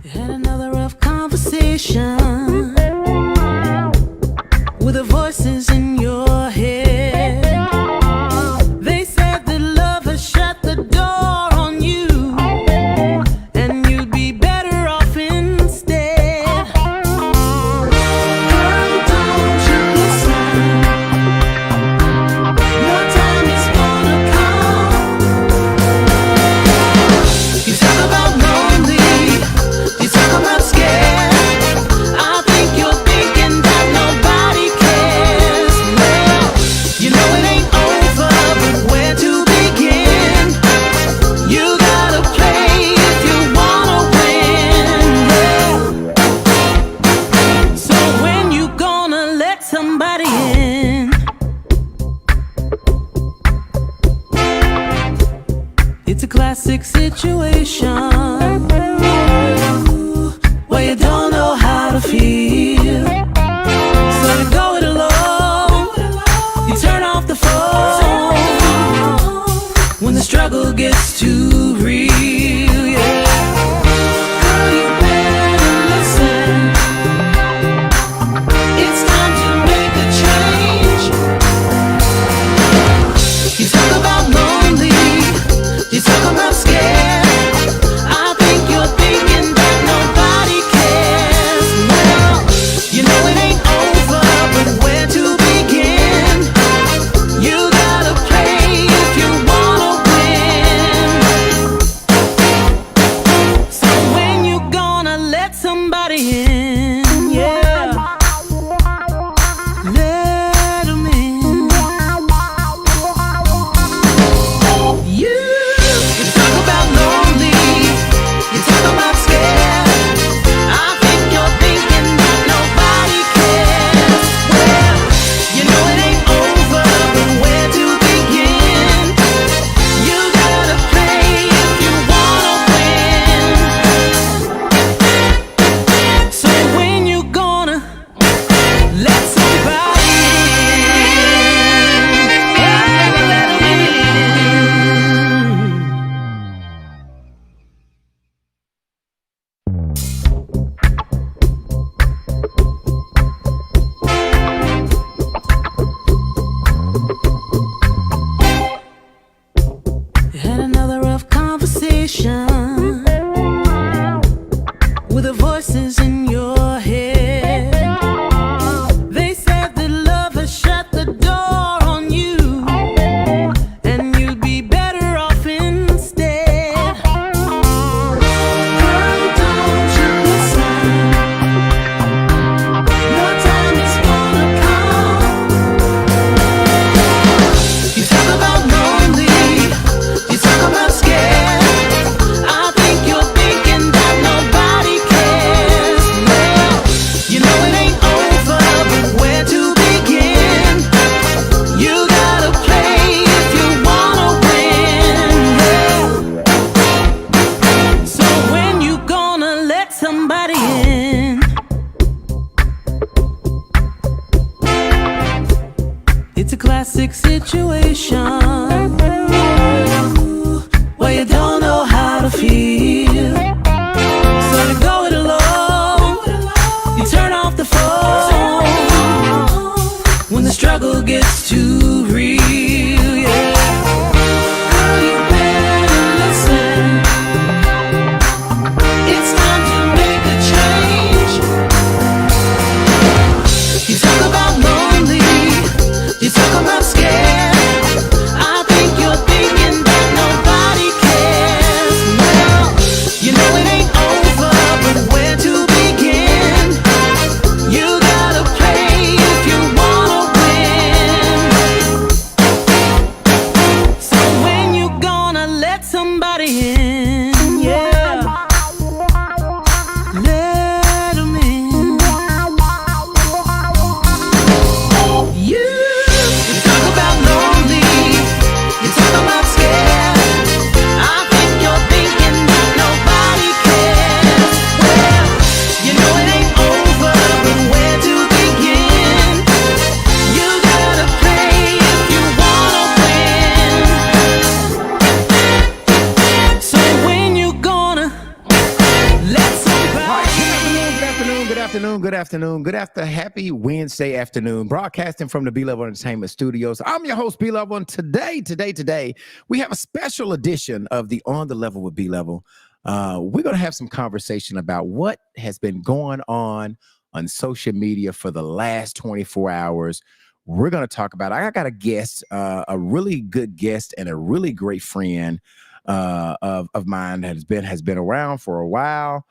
Had another rough conversation with the voices in your head. They said that love has shut the door on you, and you'd be better off instead. Girl, don't you listen? Your time is gonna come. You talk about lonely, you talk about scared. I think you're thinking that nobody cares. Well, you know it ain't over, but where to begin? You gotta play if you wanna win. Yeah. So when you gonna let somebody in? It's a classic situation where you don't know how to feel, so you go it alone. You turn off the phone when the struggle gets too real. Yeah. Girl, you better listen. It's time to make a change. You talk about lonely, you talk about scared. I think you're thinking that nobody cares. Well, you know it ain't over, but where to begin? You gotta play if you wanna win. So when you gonna let somebody in? Yeah, let 'em in. You talk about lonely, you talk about scared. I think you're thinking that nobody cares. Well, you know it ain't over, but where to begin? You gotta play if you wanna win. So when you gonna let somebody in? Had another rough conversation with the voices in your head. They said that love has shut the door on you, and you'd be better off instead. Girl, don't you listen? Your time is gonna come. You talk about lonely, you talk about scared. I think you're thinking that nobody cares. Well, you know it ain't over, but where to begin? You gotta play if you wanna win. Yeah. So when you gonna let somebody in? It's a classic situation where you don't know how to feel, so you go it alone. You turn off the phone when the struggle gets too real. Yeah. Girl, you better listen. It's time to make a change. You talk about lonely, you talk about scared. I think you're thinking that nobody cares. Well, you know it ain't over, but where to begin? You gotta play if you wanna win. Happy Wednesday afternoon. Broadcasting from the B-Level Entertainment Studios. I'm your host, B-Level, and today, we have a special edition of the On the Level with B-Level. We're going to have some conversation about what has been going on social media for the last 24 hours. We're going to talk about, I got a guest, a really good guest and a really great friend of mine has been around for a while.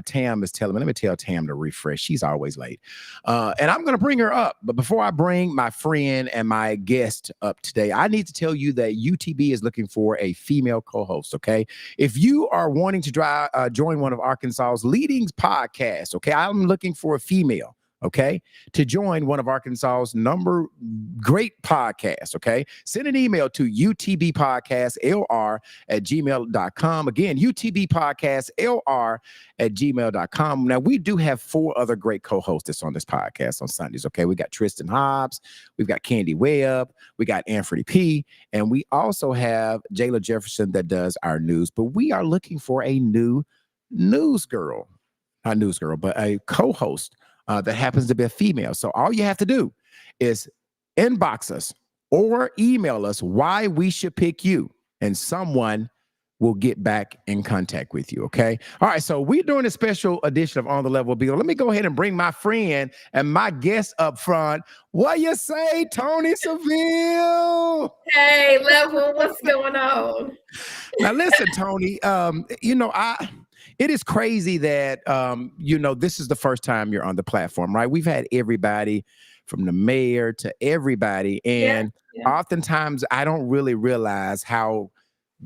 Tam is telling me, let me tell Tam to refresh. She's always late. And I'm going to bring her up. But before I bring my friend and my guest up today, I need to tell you that UTB is looking for a female co-host, okay? If you are wanting to join one of Arkansas's leading podcasts, okay, I'm looking for a female, okay, to join one of Arkansas's great podcasts, okay? Send an email to utbpodcastlr@gmail.com. Again, utbpodcastlr@gmail.com. Now, we do have 4 other great co-hosts on this podcast on Sundays, okay? We got Tristan Hobbs, we've got Candy Webb, we got Anthony P., and we also have Jayla Jefferson that does our news, but we are looking for a new not news girl, but a co-host that happens to be a female. So all you have to do is inbox us or email us why we should pick you, and someone will get back in contact with you, okay? All right, so we're doing a special edition of On the Level B. Let me go ahead and bring my friend and my guest up front. What you say, Tony Seville? Hey, Level, what's going on? Now, listen, Tony, it is crazy that, this is the first time you're on the platform, right? We've had everybody from the mayor to everybody. And oftentimes I don't really realize how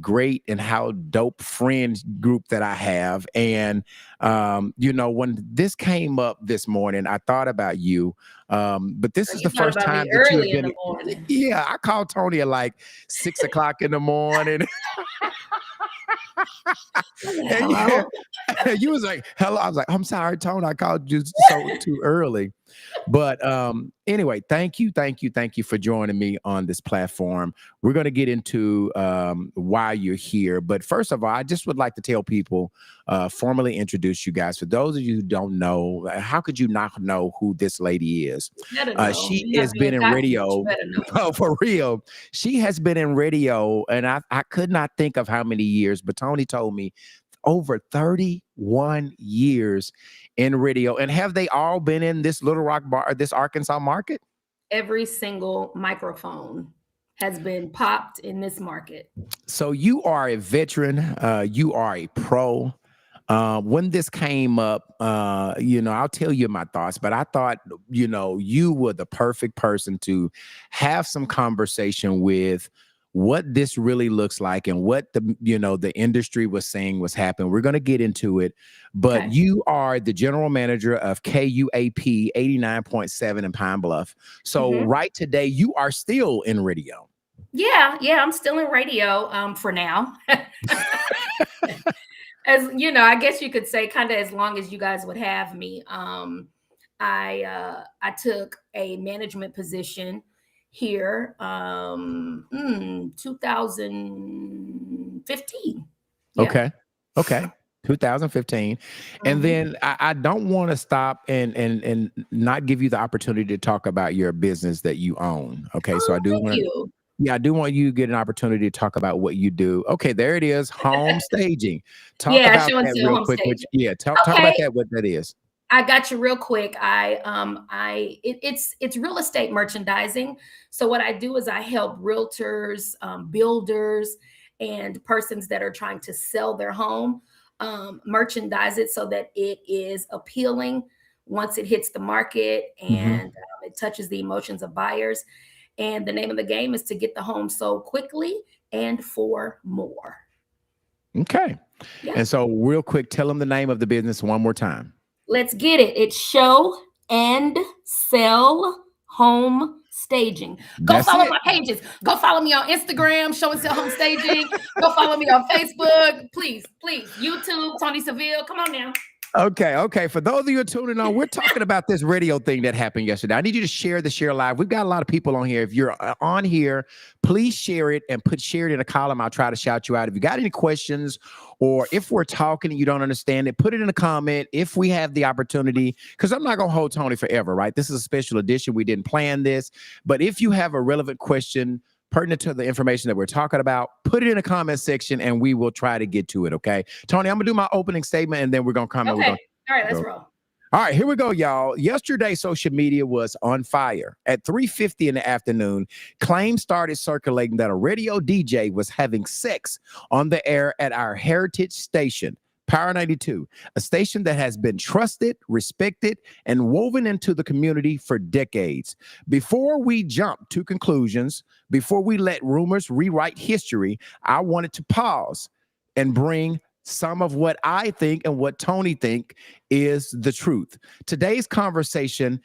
great and how dope friend group that I have. And, when this came up this morning, I thought about you. But this is the first time that you have been. Yeah, I called Tony at like 6 o'clock in the morning. And you was like, hello. I was like, I'm sorry, Tony, I called you too early. But anyway, thank you for joining me on this platform. We're going to get into why you're here. But first of all, I just would like to tell people, formally introduce you guys. For those of you who don't know, how could you not know who this lady is? She has been in radio. Oh, for real. She has been in radio, and I could not think of how many years, but Tony told me over 31 years in radio. And have they all been in this Little Rock bar, this Arkansas market? Every single microphone has been popped in this market. So you are a veteran. You are a pro. When this came up, I'll tell you my thoughts, but I thought, you were the perfect person to have some conversation with what this really looks like and what the industry was saying was happening. We're going to get into it, but okay. You are the general manager of KUAP 89.7 in Pine Bluff. So right today, you are still in radio. Yeah, I'm still in radio for now. As you know, I guess you could say kind of as long as you guys would have me. I took a management position here 2015. Okay 2015. And then I don't want to stop and not give you the opportunity to talk about your business that you own. Okay, so I do want you. Yeah, I do want you to get an opportunity to talk about what you do. Okay, there it is, home staging. Talk about that real quick. Talk about that, what that is. I got you real quick. It's real estate merchandising. So what I do is I help realtors, builders, and persons that are trying to sell their home, merchandise it so that it is appealing once it hits the market and it touches the emotions of buyers. And the name of the game is to get the home sold quickly and for more. Okay. Yeah. And so real quick, tell them the name of the business one more time. Let's get it. It's Show and Sell Home Staging. Go follow my pages. Go follow me on Instagram, Show and Sell Home Staging. Go follow me on Facebook. Please. YouTube, Tony Seville. Come on now. Okay. For those of you who are tuning on, we're talking about this radio thing that happened yesterday. I need you to share the share live. We've got a lot of people on here. If you're on here, please share it and share it in a column. I'll try to shout you out. If you got any questions, or if we're talking and you don't understand it, put it in a comment. If we have the opportunity, because I'm not gonna hold Tony forever, right? This is a special edition. We didn't plan this, but if you have a relevant question pertinent to the information that we're talking about, put it in the comment section and we will try to get to it. Okay. Tony, I'm gonna do my opening statement and then we're gonna comment. Okay. All right, let's roll. All right, here we go, y'all. Yesterday, social media was on fire. At 3:50 in the afternoon, claims started circulating that a radio DJ was having sex on the air at our heritage station, Power 92, a station that has been trusted, respected, and woven into the community for decades. Before we jump to conclusions, before we let rumors rewrite history, I wanted to pause and bring some of what I think and what Tony think is the truth. Today's conversation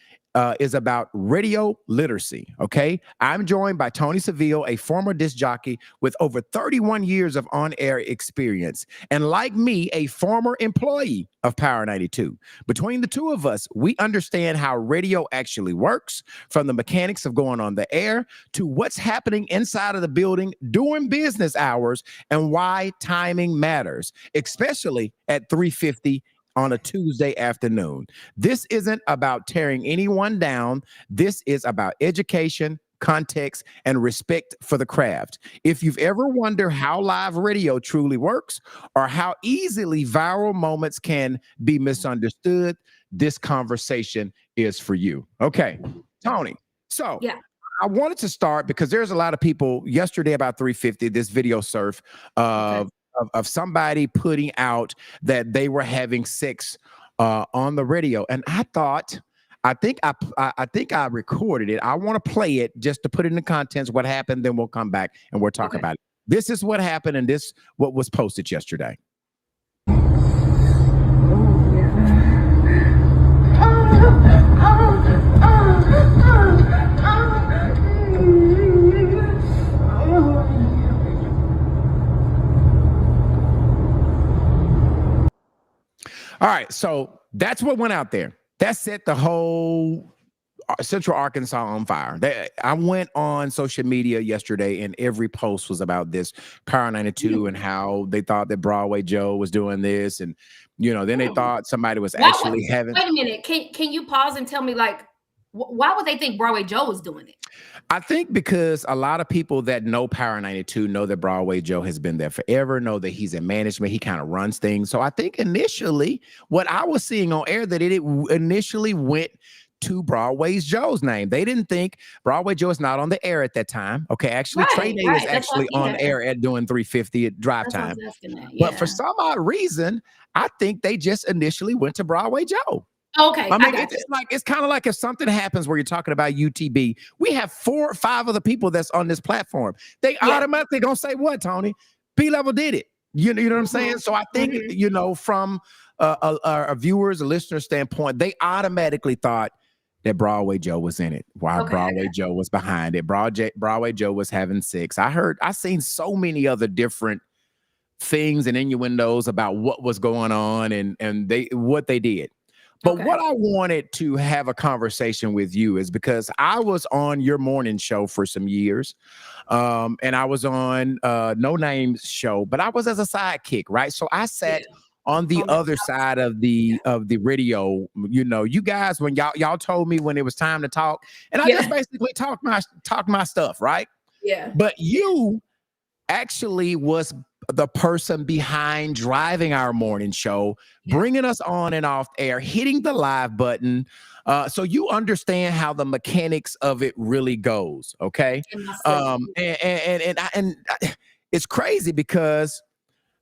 is about radio literacy. Okay. I'm joined by Tony Seville, a former disc jockey with over 31 years of on-air experience. And like me, a former employee of Power 92. Between the two of us, we understand how radio actually works, from the mechanics of going on the air to what's happening inside of the building during business hours and why timing matters, especially at 3:50 on a Tuesday afternoon. This isn't about tearing anyone down. This is about education, context, and respect for the craft. If you've ever wondered how live radio truly works or how easily viral moments can be misunderstood, this conversation is for you. Okay, Tony. So Yeah. I wanted to start because there's a lot of people yesterday about 3:50, this video surf of somebody putting out that they were having sex on the radio. And I thought, I think I recorded it. I want to play it just to put it in the contents, what happened, then we'll come back and we'll talk about it. This is what happened and this what was posted yesterday. All right, so that's what went out there. That set the whole Central Arkansas on fire. I went on social media yesterday, and every post was about this Power 92 and how they thought that Broadway Joe was doing this, and then they thought somebody was actually having. Wait a minute, can you pause and tell me, like, why would they think Broadway Joe was doing it? I think because a lot of people that know Power 92 know that Broadway Joe has been there forever, know that he's in management, he kind of runs things. So I think initially what I was seeing on air, that it initially went to Broadway Joe's name. They didn't think Broadway Joe is not on the air at that time. Okay, actually, Trey Day is actually on air at doing 3:50 at drive time. But for some odd reason, I think they just initially went to Broadway Joe. Okay. I mean, it's kind of like if something happens where you're talking about UTB, we have 4 or 5 other people that's on this platform. They automatically gonna say what, Tony? B-Level did it. You know what I'm saying? So I think, from a viewers, a listener standpoint, they automatically thought that Broadway Joe was in it, while Broadway Joe was behind it. Broadway Joe was having sex. I seen so many other different things and innuendos about what was going on and what they did. But what I wanted to have a conversation with you is because I was on your morning show for some years, and I was on No Name's show, but I was as a sidekick, right? So I sat on the other side of the radio. You guys, when y'all told me when it was time to talk, and I just basically talk my stuff, right? Yeah. But you actually was the person behind driving our morning show, bringing us on and off air, hitting the live button. So you understand how the mechanics of it really goes. Okay. And it's crazy because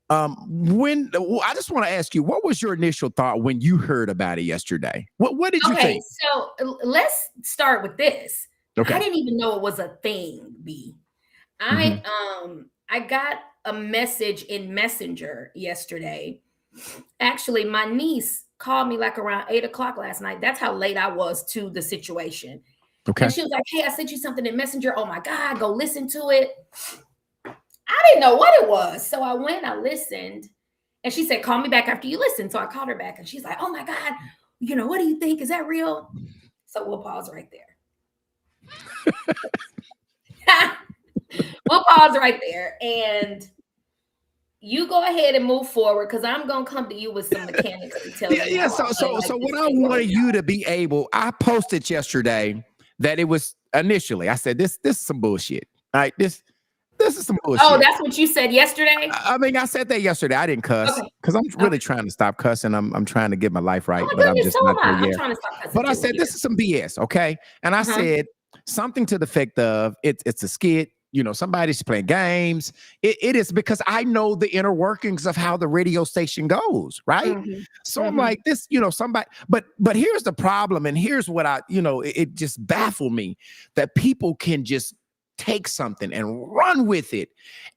when I just want to ask you, what was your initial thought when you heard about it yesterday? What did you think? So let's start with this. Okay. I didn't even know it was a thing, B. I got a message in Messenger yesterday. Actually, my niece called me like around 8:00 last night. That's how late I was to the situation. Okay. And she was like, "Hey, I sent you something in Messenger. Oh my God, go listen to it." I didn't know what it was. So I went, I listened, And she said, call me back after you listen. So I called her back and she's like, oh my God, what do you think? Is that real? So we'll pause right there. We'll pause right there. And you go ahead and move forward because I'm gonna come to you with some mechanics to tell you. Yeah. So what I wanted you to be able, I posted yesterday that it was initially. I said this is some bullshit. All right, this is some bullshit. Oh, that's what you said yesterday. I mean, I said that yesterday. I didn't cuss because I'm really trying to stop cussing. I'm trying to get my life right, but I'm just not there yet. I'm trying to stop cussing. But I said this is some BS, okay? And I said something to the effect of it's a skit. Somebody's playing games. It is because I know the inner workings of how the radio station goes, right? So I'm like, this, somebody, but here's the problem. And here's what it just baffled me that people can just take something and run with it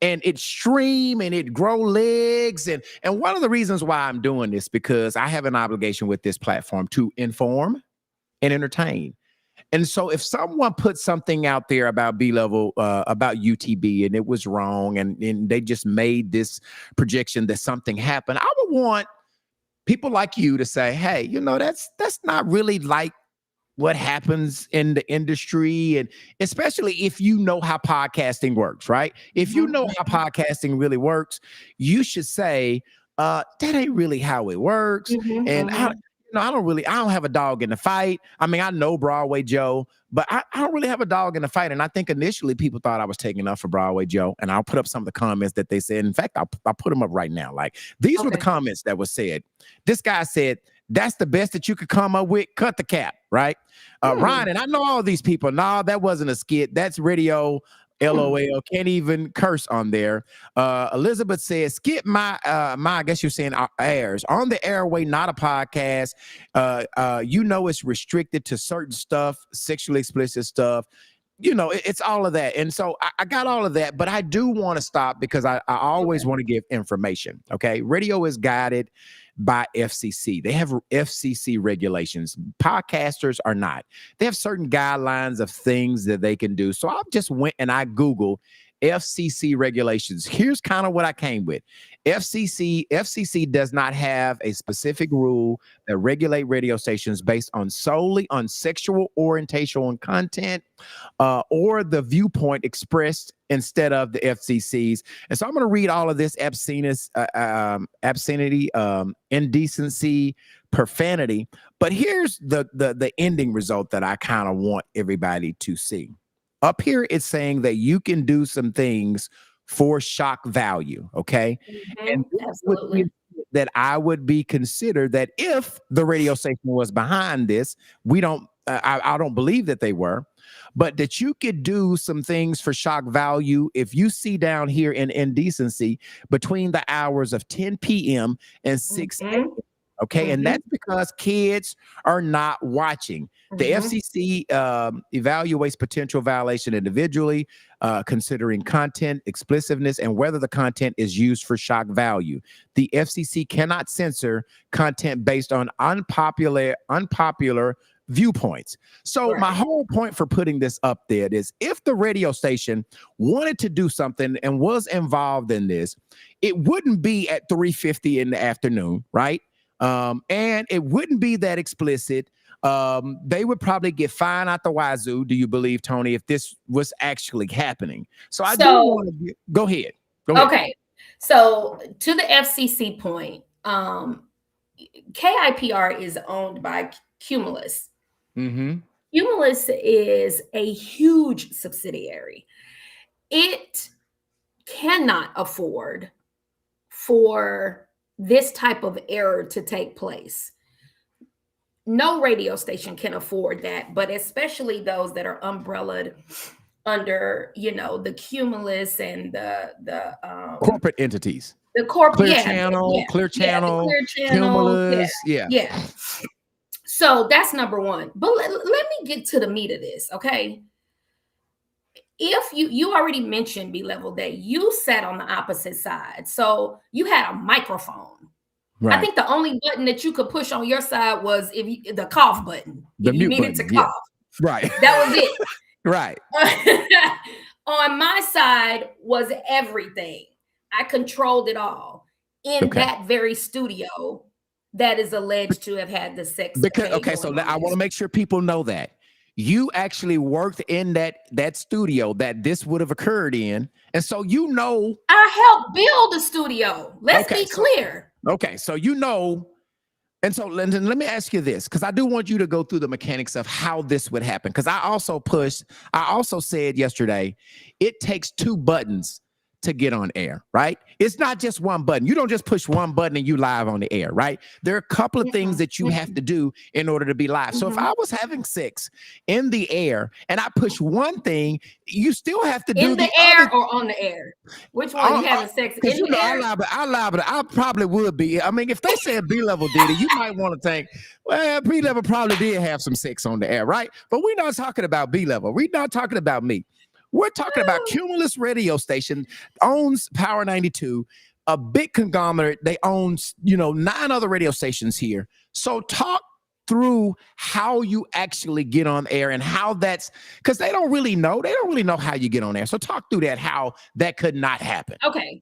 and it stream and it grow legs. And one of the reasons why I'm doing this, because I have an obligation with this platform to inform and entertain. And so if someone put something out there about B-Level, about UTB, and it was wrong, and they just made this projection that something happened, I would want people like you to say, hey, that's not really like what happens in the industry. And especially if you know how podcasting works, right? If you know how podcasting really works, you should say, that ain't really how it works. And I don't have a dog in the fight. I mean, I know Broadway Joe, but I don't really have a dog in the fight. And I think initially people thought I was taking up for Broadway Joe. And I'll put up some of the comments that they said. In fact, I'll put them up right now. Like, these were the comments that were said. This guy said, that's the best that you could come up with. Cut the cap, right? Ryan, and I know all these people. No, that wasn't a skit. That's radio. LOL, can't even curse on there. Elizabeth says, skip my I guess you're saying airs on the airway, not a podcast. It's restricted to certain stuff, sexually explicit stuff. It's all of that. And so I got all of that, but I do want to stop because I always want to give information. Okay. Radio is guided by FCC. They have FCC regulations. Podcasters are not. They have certain guidelines of things that they can do. So I just went and I Googled FCC regulations. Here's kind of what I came with. FCC does not have a specific rule that regulate radio stations based solely on sexual orientation and content or the viewpoint expressed instead of the FCC's. And so I'm going to read all of this: obscenity, indecency, profanity. But here's the ending result that I kind of want everybody to see. Up here, it's saying that you can do some things for shock value, okay? And absolutely. That I would be considered that if the radio station was behind this, I don't believe that they were, but that you could do some things for shock value if you see down here in indecency between the hours of 10 p.m. and 6 a.m. Okay, and that's because kids are not watching. The FCC evaluates potential violation individually, considering content, explicitness, and whether the content is used for shock value. The FCC cannot censor content based on unpopular viewpoints. So my whole point for putting this up there is if the radio station wanted to do something and was involved in this, it wouldn't be at 3:50 in the afternoon, right? And it wouldn't be that explicit. They would probably get fined out the wazoo, do you believe, Tony, if this was actually happening? So I do want to go ahead. Okay. So to the FCC point, KIPR is owned by Cumulus. Cumulus is a huge subsidiary. It cannot afford for this type of error to take place. No radio station can afford that, but especially those that are umbrellaed under, the Cumulus and the corporate entities. The corporate Clear Channel, Cumulus, yeah. So that's number one. But let me get to the meat of this, okay? If you already mentioned, B-Level, that you sat on the opposite side. So you had a microphone. Right. I think the only button that you could push on your side was the cough button. The mute you needed button, to cough. Yeah. Right. That was it. Right. On my side was everything. I controlled it all. in Okay. that very studio that is alleged to have had the sex. Because so I want to make sure people know that you actually worked in that studio that this would have occurred in, and so I helped build the studio. Let's be clear. Okay, so and so Lyndon, let me ask you this, because I do want you to go through the mechanics of how this would happen. Because I also said yesterday, it takes 2 buttons to get on air, right? It's not just one button. You don't just push one button and you live on the air, right? There are a couple of things that you have to do in order to be live. So if I was having sex in the air and I push one thing, you still have to do in the air or on the air. Which one you having sex in the air? I probably would be. I mean, if they said B-Level did it, you might want to think, well, B-Level probably did have some sex on the air, right? But we're not talking about B-Level. We're not talking about me. We're talking about Cumulus Radio Station owns Power 92, a big conglomerate. They own, 9 other radio stations here. So talk through how you actually get on air and how that's, because they don't really know. They don't really know how you get on air. So talk through that, how that could not happen. Okay.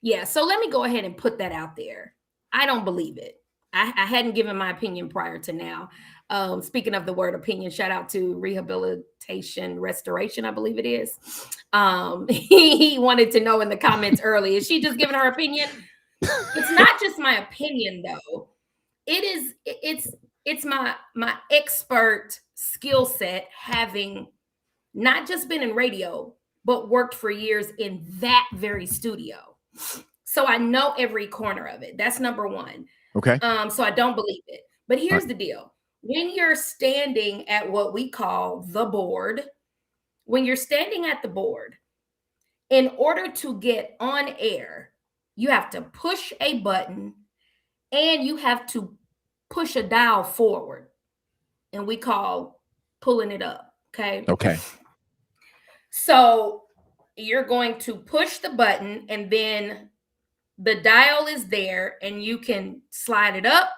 Yeah. So let me go ahead and put that out there. I don't believe it. I hadn't given my opinion prior to now. Speaking of the word opinion, shout out to Rehabilitation Restoration, I believe it is. He wanted to know in the comments early, is she just giving her opinion? It's not just my opinion, though. It's my expert skill set, having not just been in radio, but worked for years in that very studio. So I know every corner of it. That's number one. Okay. So I don't believe it. But here's the deal. When you're standing at what we call the board, when you're standing at the board, in order to get on air, you have to push a button and you have to push a dial forward. And we call pulling it up. Okay. Okay. So you're going to push the button and then the dial is there and you can slide it up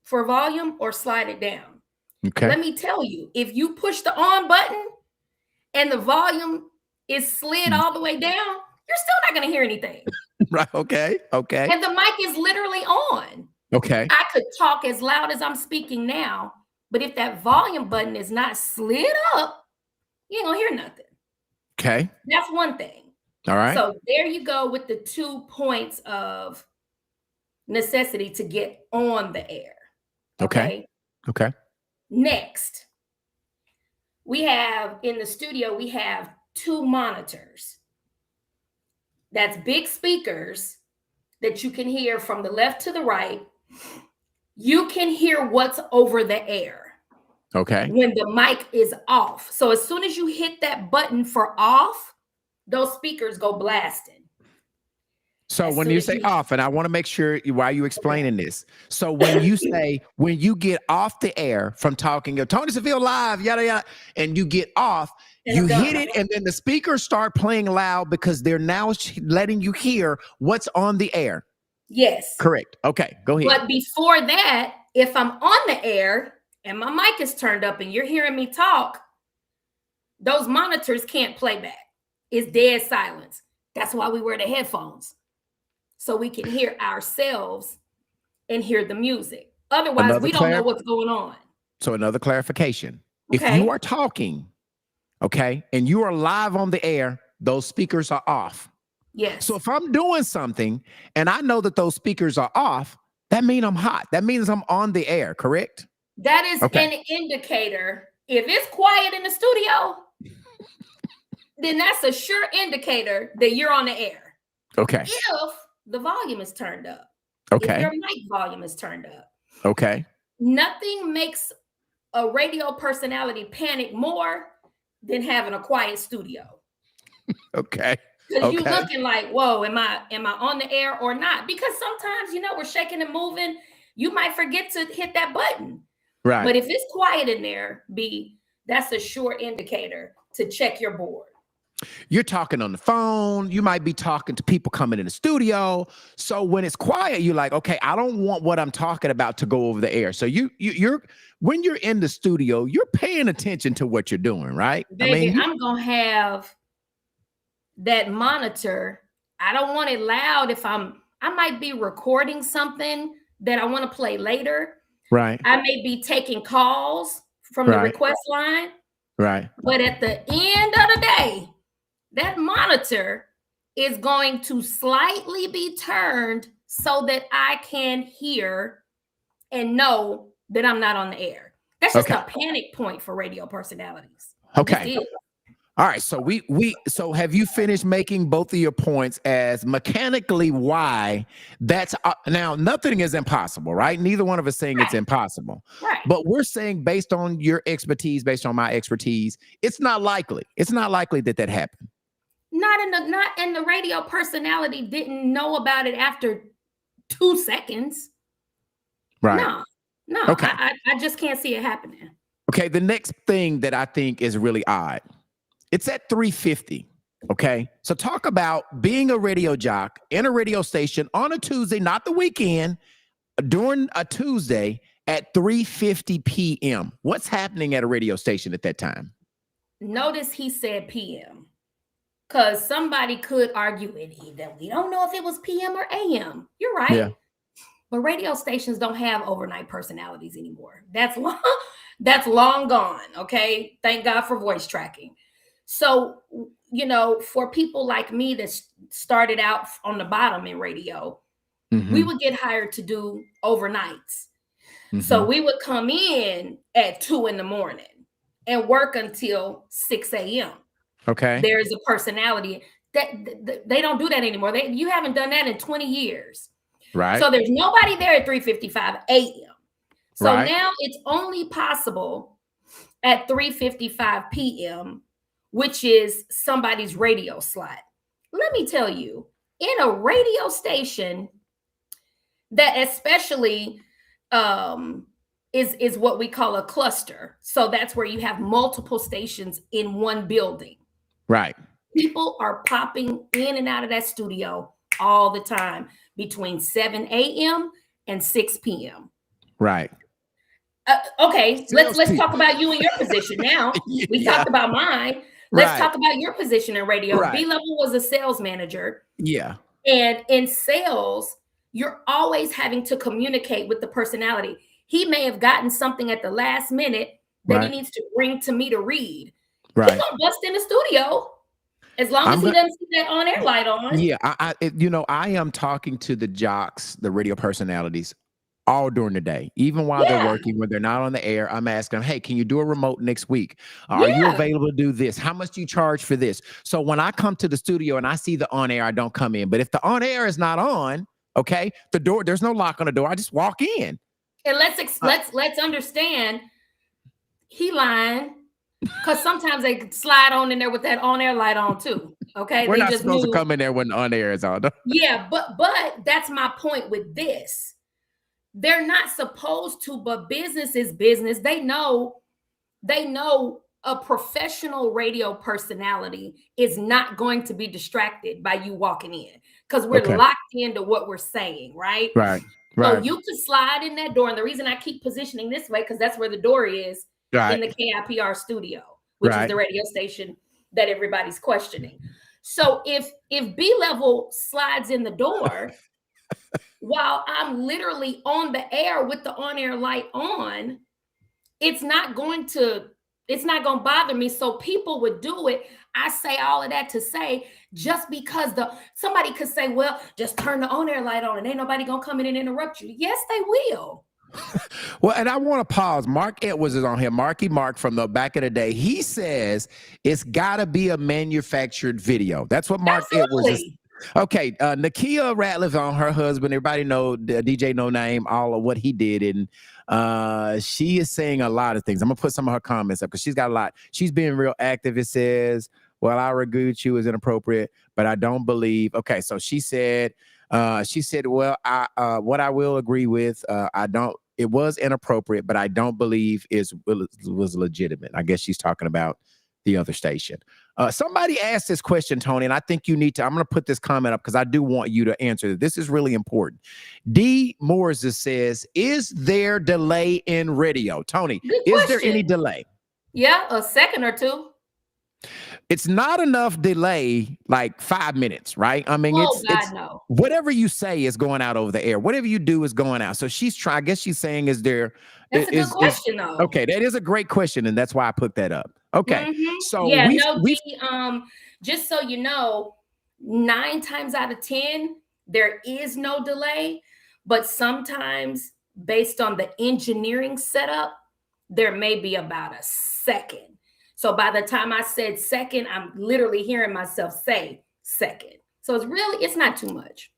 for volume or slide it down. Okay. Let me tell you, if you push the on button and the volume is slid all the way down, you're still not going to hear anything. Right. Okay. And the mic is literally on. Okay. I could talk as loud as I'm speaking now, but if that volume button is not slid up, you ain't going to hear nothing. Okay. That's one thing. All right. So there you go with the 2 points of necessity to get on the air. Okay. Next, we have in the studio, we have 2 monitors. That's big speakers that you can hear from the left to the right. You can hear what's over the air. Okay. When the mic is off. So as soon as you hit that button for off, those speakers go blasting. So when you say off, and I want to make sure while you explaining this. So when you say, when you get off the air from talking, Tony Seville live, yada, yada, and you get off, you hit it, and then the speakers start playing loud because they're now letting you hear what's on the air. Yes. Correct. Okay, go ahead. But before that, if I'm on the air and my mic is turned up and you're hearing me talk, those monitors can't play back. It's dead silence. That's why we wear the headphones. So we can hear ourselves and hear the music. Otherwise, we don't know what's going on. So another clarification. Okay. If you are talking, okay, and you are live on the air, those speakers are off. Yes. So if I'm doing something and I know that those speakers are off, that means I'm hot. That means I'm on the air, correct? That is an indicator. If it's quiet in the studio, then that's a sure indicator that you're on the air. Okay. If the volume is turned up. Okay. If your mic volume is turned up. Okay. Nothing makes a radio personality panic more than having a quiet studio. Okay. Because you're looking like, whoa, am I on the air or not? Because sometimes, we're shaking and moving. You might forget to hit that button. Right. But if it's quiet in there, that's a sure indicator to check your board. You're talking on the phone. You might be talking to people coming in the studio. So when it's quiet, you're like, okay, I don't want what I'm talking about to go over the air. So you're when you're in the studio, you're paying attention to what you're doing, right? Baby, I'm gonna have that monitor I don't want it loud if I might be recording something that I want to play later. Right. I may be taking calls from the Right. request line, Right. but at the end of the day, that monitor is going to slightly be turned so that I can hear and know that I'm not on the air. That's just Okay. a panic point for radio personalities. Okay. Just is. All right. So have you finished making both of your points as mechanically why that's now nothing is impossible, right? Neither one of us saying it's Right. impossible, Right. but we're saying based on your expertise, based on my expertise, it's not likely. It's not likely that happened. Not in the radio personality didn't know about it after 2 seconds. Right. No. Okay. I just can't see it happening. Okay. The next thing that I think is really odd, it's at 3:50. Okay. So talk about being a radio jock in a radio station on a Tuesday, not the weekend, during a Tuesday at 3:50 p.m. What's happening at a radio station at that time? Notice he said PM. Because somebody could argue that we don't know if it was PM or AM. You're right. Yeah. But radio stations don't have overnight personalities anymore. That's long gone. Okay. Thank God for voice tracking. So, for people like me that started out on the bottom in radio, we would get hired to do overnights. So we would come in at 2 a.m. and work until 6 a.m. Okay. There's a personality that they don't do that anymore. You haven't done that in 20 years. Right. So there's nobody there at 3:55 a.m. So Right. now it's only possible at 3:55 p.m., which is somebody's radio slot. Let me tell you, in a radio station that especially is what we call a cluster. So that's where you have multiple stations in one building. Right. People are popping in and out of that studio all the time between 7 a.m. and 6 p.m. Right. Okay, let's Salespeople. talk about you and your position now. We Yeah. talked about mine. Let's Right. talk about your position in radio. Right. B-Level was a sales manager. Yeah. And in sales, you're always having to communicate with the personality. He may have gotten something at the last minute that Right. he needs to bring to me to read. Right. He's gonna bust in the studio as long as he doesn't see that on-air light on. Yeah. I am talking to the jocks, the radio personalities, all during the day, even while they're Yeah. working, when they're not on the air. I'm asking them, hey, can you do a remote next week? Are you Yeah. available to do this? How much do you charge for this? So when I come to the studio and I see the on air, I don't come in. But if the on air is not on, okay, the door, there's no lock on the door. I just walk in. And let's understand he lying because sometimes they slide on in there with that on-air light on too. Okay, We're they not just supposed knew. to come in there when the on air is on. Yeah, but that's my point with this. They're not supposed to, but business is business. They know a professional radio personality is not going to be distracted by you walking in because we're Okay. locked into what we're saying, right? Right. So Right. you could slide in that door. And the reason I keep positioning this way, because that's where the door is in Right. the KIPR studio, which is Right. the radio station that everybody's questioning. So if B-Level slides in the door while I'm literally on the air with the on-air light on, it's not going to bother me. So people would do it. I say all of that to say, just because somebody could say, well, just turn the on-air light on and ain't nobody gonna come in and interrupt you. Yes, they will. Well, and I want to pause. Mark Edwards is on here. Marky Mark from the back of the day. He says it's got to be a manufactured video. That's what Mark Edwards is. Absolutely. Okay, Nakia Ratliff on her husband. Everybody know DJ No Name, all of what he did, and she is saying a lot of things. I'm gonna put some of her comments up because she's got a lot. She's being real active. It says, "Well, I agree with you is inappropriate, but I don't believe." Okay, so she said, "Well, what I will agree with, I don't. It was inappropriate, but I don't believe was legitimate." I guess she's talking about the other station. Somebody asked this question, Tony, and I think you need to. I'm going to put this comment up because I do want you to answer it. This is really important. D. Moores says, "Is there delay in radio?" Tony, Good is there question. any delay? Yeah, a second or two. it's not enough delay, like 5 minutes, right? I mean, Oh it's God, no. whatever you say is going out over the air. Whatever you do is going out. So she's trying. I guess she's saying, is there That's a good is question, though. okay? That is a great question, and that's why I put that up. Okay, so Yeah, we've no, we've just so you know, 9 times out of 10, there is no delay, but sometimes based on the engineering setup, there may be about a second. So by the time I said second, I'm literally hearing myself say second. So it's not too much.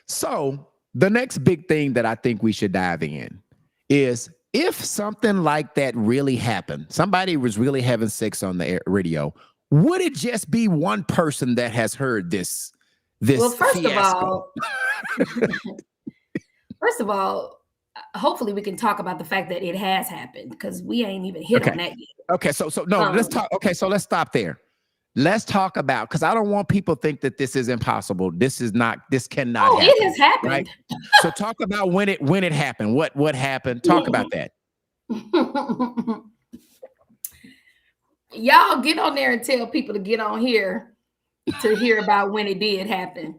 So the next big thing that I think we should dive in is if something like that really happened, somebody was really having sex on the radio, would it just be one person that has heard this Well, first fiasco? of all, hopefully we can talk about the fact that it has happened because we ain't even hit on that yet. Okay, so no, let's talk. Okay, so let's stop there. Let's talk about, because I don't want people to think that this is impossible. This cannot happen. It has happened. Right? So talk about when it happened. What happened? Talk about that. Y'all get on there and tell people to get on here to hear about when it did happen.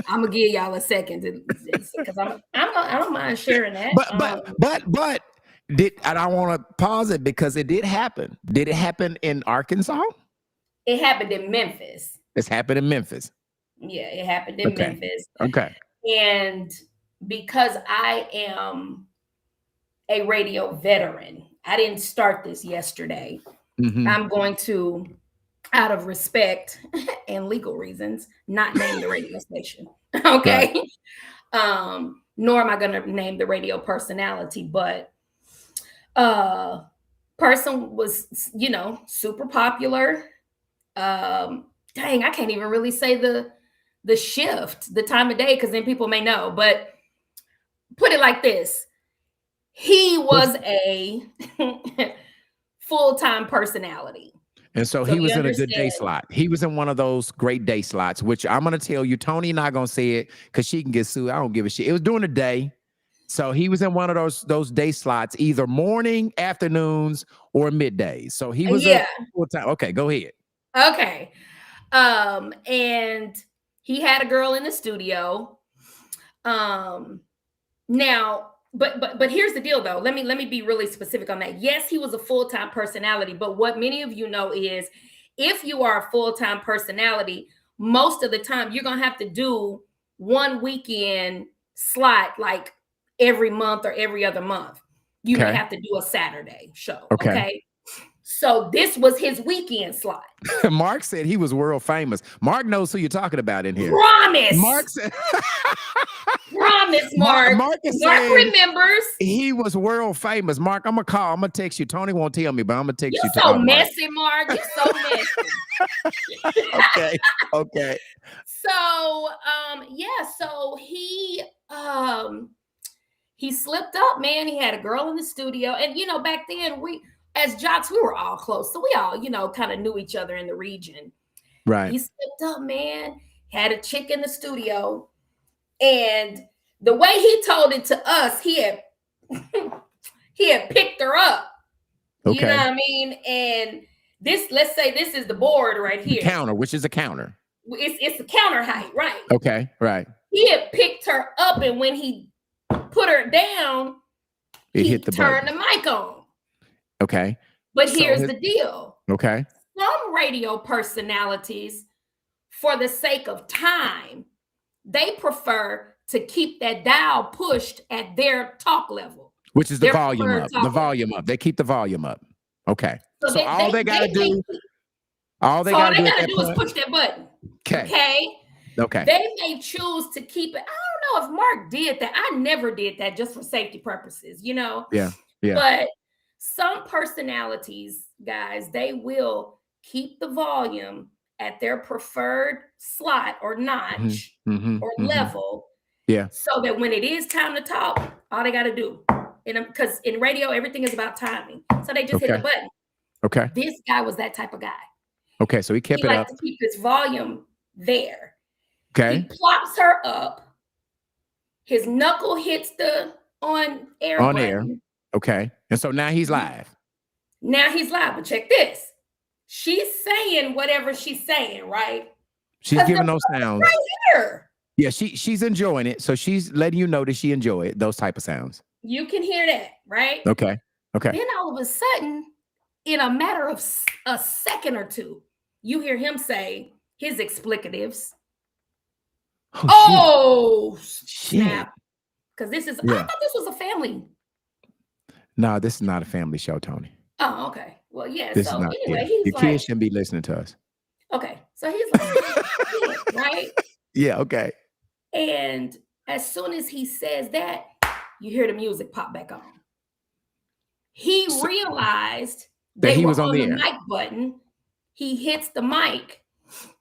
I'm gonna give y'all a second because I don't mind sharing that. But I don't want to pause it because it did happen. Did it happen in Arkansas? It happened in Memphis. It's happened in Memphis. Yeah, it happened in Memphis. Okay. And because I am a radio veteran, I didn't start this yesterday. I'm going to, out of respect and legal reasons, not name the radio station. Okay. Right. Nor am I going to name the radio personality, but person was, super popular. Dang, I can't even really say the shift, the time of day, because then people may know. But put it like this: he was a full-time personality. And so he was in a good day slot. He was in one of those great day slots, which I'm going to tell you, Tony not going to say it because she can get sued. I don't give a shit. It was during the day. So he was in one of those day slots, either morning, afternoons, or middays. So he was full time. Okay, go ahead. Okay. And he had a girl in the studio. Now, but here's the deal though. Let me be really specific on that. Yes, he was a full-time personality, but what many of you know is if you are a full-time personality, most of the time you're gonna have to do one weekend slot like every month or every other month. You may have to do a Saturday show. Okay. So this was his weekend slot. Mark said he was world famous. Mark knows who you're talking about in here. Promise. Mark said. Promise, Mark. Mark remembers. He was world famous. Mark, I'm gonna text you. Tony won't tell me, but I'm gonna text you. You're so messy, Mark. You're so messy. Okay. So, so he slipped up, man. He had a girl in the studio, and back then as jocks, we were all close. So we all, kind of knew each other in the region. Right. He slipped up, man. Had a chick in the studio. And the way he told it to us, he had picked her up. Okay. You know what I mean? And let's say this is the board right here. Counter, which is a counter. It's a counter height, right? Okay, right. He had picked her up, and when he put her down, he hit the turned button. the mic on. Okay. But here's the deal. Okay. Some radio personalities, for the sake of time, they prefer to keep that dial pushed at their talk level. Which is the volume up. The volume up. They keep the volume up. Okay. So all they got to do is push that button. Okay. They may choose to keep it. I don't know if Mark did that. I never did that just for safety purposes, Yeah. But some personalities, guys, they will keep the volume at their preferred slot or notch or level. Yeah. So that when it is time to talk, all they got to do, because in radio, everything is about timing. So they just hit the button. Okay. This guy was that type of guy. Okay. So he kept it up. To keep his volume there. Okay. He plops her up. His knuckle hits the on air button. Okay. And so now he's live. But check this. she's saying whatever she's saying, right? She's 'Cause giving the those sounds. right here. Yeah, she's enjoying it. So she's letting you know that she enjoy it, those type of sounds. You can hear that, right? Okay. Okay. Then all of a sudden, in a matter of a second or two, you hear him say his explicatives. Oh, Oh, snap. Because I Yeah. thought this was a family. No, this is not a family show, Tony. Oh, okay. Well, yeah. This So is not. anyway, Yeah. he's Your like, kids shouldn't be listening to us. okay. So he's like, right? Yeah. Okay. And as soon as he says that, you hear the music pop back on. He realized that he were was on the air. mic button. He hits the mic.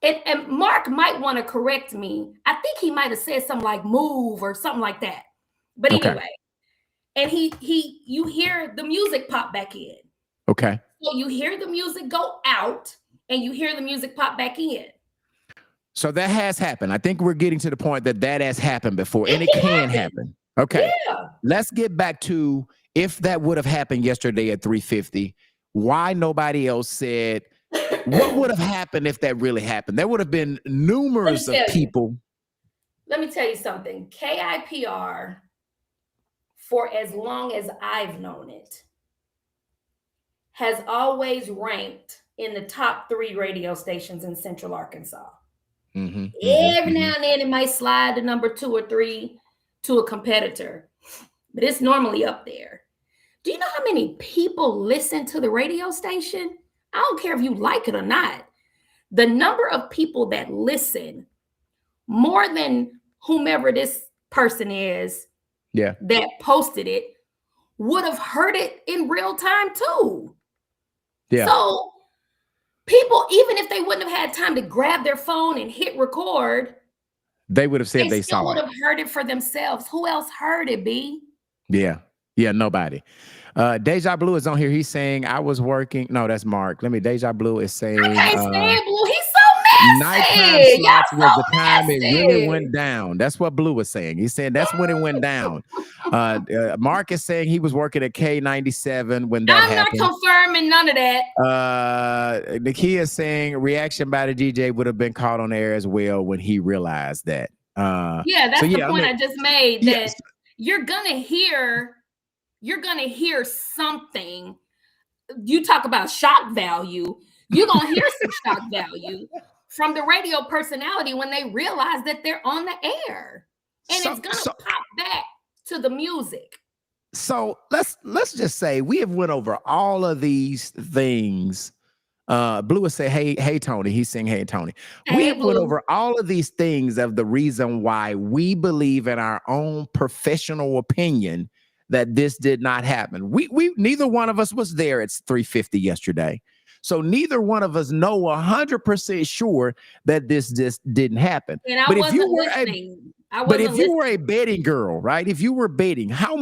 And Mark might want to correct me. I think he might have said something like move or something like that. But Okay. anyway, and you hear the music pop back in. Okay. So you hear the music go out and you hear the music pop back in. So that has happened. I think we're getting to the point that has happened before, and it can happen. Okay. Yeah. Let's get back to if that would have happened yesterday at 3:50. Why nobody else said? What would have happened if that really happened? There would have been numerous of people. Let me tell you something. KIPR, for as long as I've known it, has always ranked in the top 3 radio stations in Central Arkansas. Every now and then it might slide to number 2 or 3 to a competitor, but it's normally up there. Do you know how many people listen to the radio station? I don't care if you like it or not. The number of people that listen, more than whomever this person is that posted it, would have heard it in real time too. Yeah. So people, even if they wouldn't have had time to grab their phone and hit record, they would have said they saw it. Would have heard it for themselves. Who else heard it, B? Yeah. Yeah, nobody. Deja Blue is on here. He's saying I was working. No, that's Mark. Deja Blue is saying I can't stand Blue. He's so messy. Nighttime slots was the time it really went down. That's what Blue was saying. He's saying that's when it went down. Mark is saying he was working at K97 when that happened. I'm not confirming none of that. Nakia is saying reaction by the DJ would have been caught on air as well when he realized that. Yeah, that's the point I just made. That you're gonna hear something. You talk about shock value. You're gonna hear some shock value from the radio personality when they realize that they're on the air, and it's gonna pop back to the music. So let's just say we have went over all of these things. Blue would say, hey Tony. He's saying, hey Tony. We have went over all of these things of the reason why we believe in our own professional opinion that this did not happen. We neither one of us was there at 3:50 yesterday. So neither one of us know 100% sure that this just didn't happen. And but if you were a betting girl, right? If you were betting, how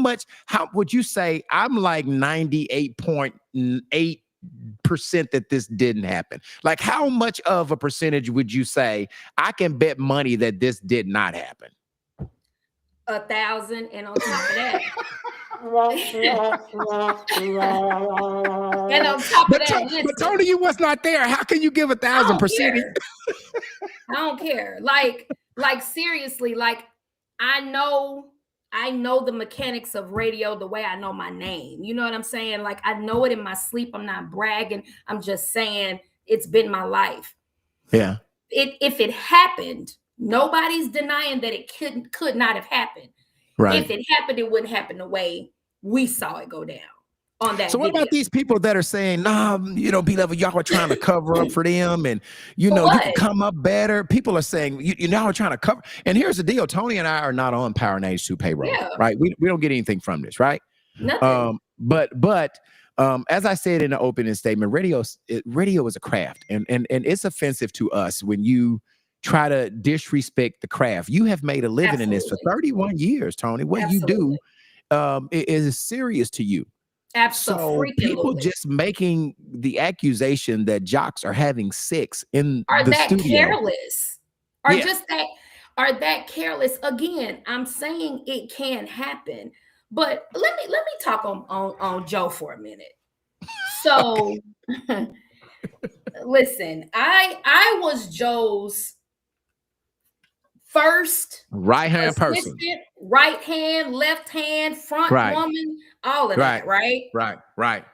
would you say? I'm like 98.8% that this didn't happen. Like how much of a percentage would you say I can bet money that this did not happen? 1,000, and on top of that. And on top of that, but Tony, you was not there. How can you give 1,000%? I don't care. Like seriously, like I know the mechanics of radio the way I know my name. You know what I'm saying? Like I know it in my sleep. I'm not bragging. I'm just saying it's been my life. Yeah. If it happened, nobody's denying that it could not have happened. Right. If it happened, it wouldn't happen the way we saw it go down on that. So what about these people that are saying, nah, B-Level, y'all are trying to cover up for them, and you can come up better. People are saying you now are trying to cover. And here's the deal: Tony and I are not on Power 92 payroll, right? We don't get anything from this, right? Nothing. But as I said in the opening statement, radio is a craft, and it's offensive to us when you try to disrespect the craft. You have made a living in this for 31 years, Tony. What you do is serious to you. Absolutely. So people just making the accusation that jocks are having sex in the studio. Careless? Are that careless? Again, I'm saying it can happen. But let me talk on Joe for a minute. So Listen, I was Joe's first Right hand person. assistant, right hand, left hand, front Right. woman, all of Right. that, right? Right. Right.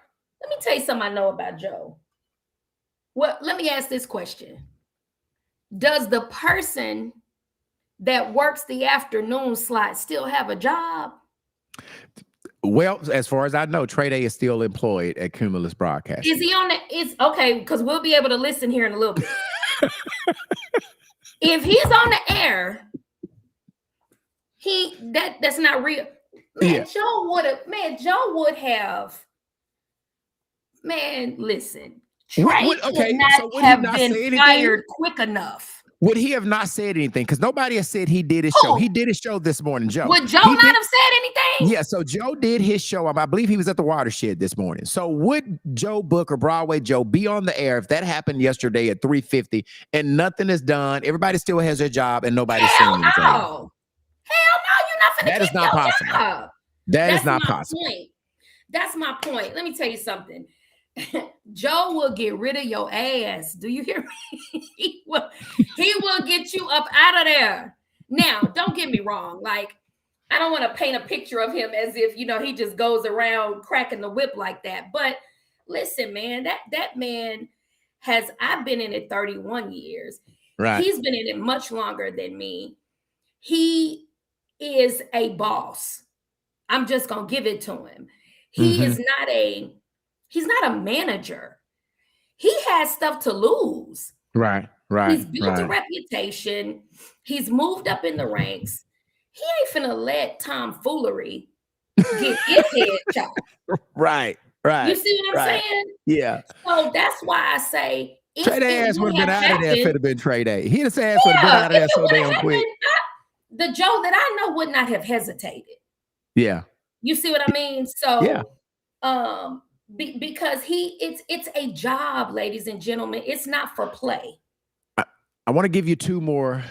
Let me tell you something I know about Joe. Well, let me ask this question. Does the person that works the afternoon slot still have a job? Well, as far as I know, Trey Day is still employed at Cumulus Broadcasting. Is he on the? Is okay, because we'll be able to listen here in a little bit. If he's on the air, that's not real. Man, Yeah. Joe would have. Man, listen. Trey okay, could not so would he have not been say anything? fired quick enough. Would he have not said anything? Because nobody has said he did his show. Who? He did his show this morning, Joe. Would Joe He not did- have said anything? Yeah, so Joe did his show. I believe he was at the Watershed this morning. So would Joe Booker, Broadway Joe, be on the air if that happened yesterday at 3:50 and nothing is done? Everybody still has their job and nobody's saying Hell anything. no. Hell no, you're not finna That is keep not your possible. job. That is That's not my possible. point. That's my point. Let me tell you something. Joe will get rid of your ass. Do you hear me? he will get you up out of there. Now, don't get me wrong. Like, I don't want to paint a picture of him as if, he just goes around cracking the whip like that. But listen, man, that man I've been in it 31 years. Right. He's been in it much longer than me. He is a boss. I'm just going to give it to him. He's not a manager. He has stuff to lose. Right. He's built a reputation. He's moved up in the ranks. He ain't finna let tomfoolery get his head chopped. Right. You see what I'm saying? Yeah. So that's why I say Trey Day ass would have been out of there if it had been Trey Day. His ass would have been out of there so damn quick. The Joe that I know would not have hesitated. Yeah. You see what I mean? So yeah. Because it's a job, ladies and gentlemen. It's not for play. I want to give you two more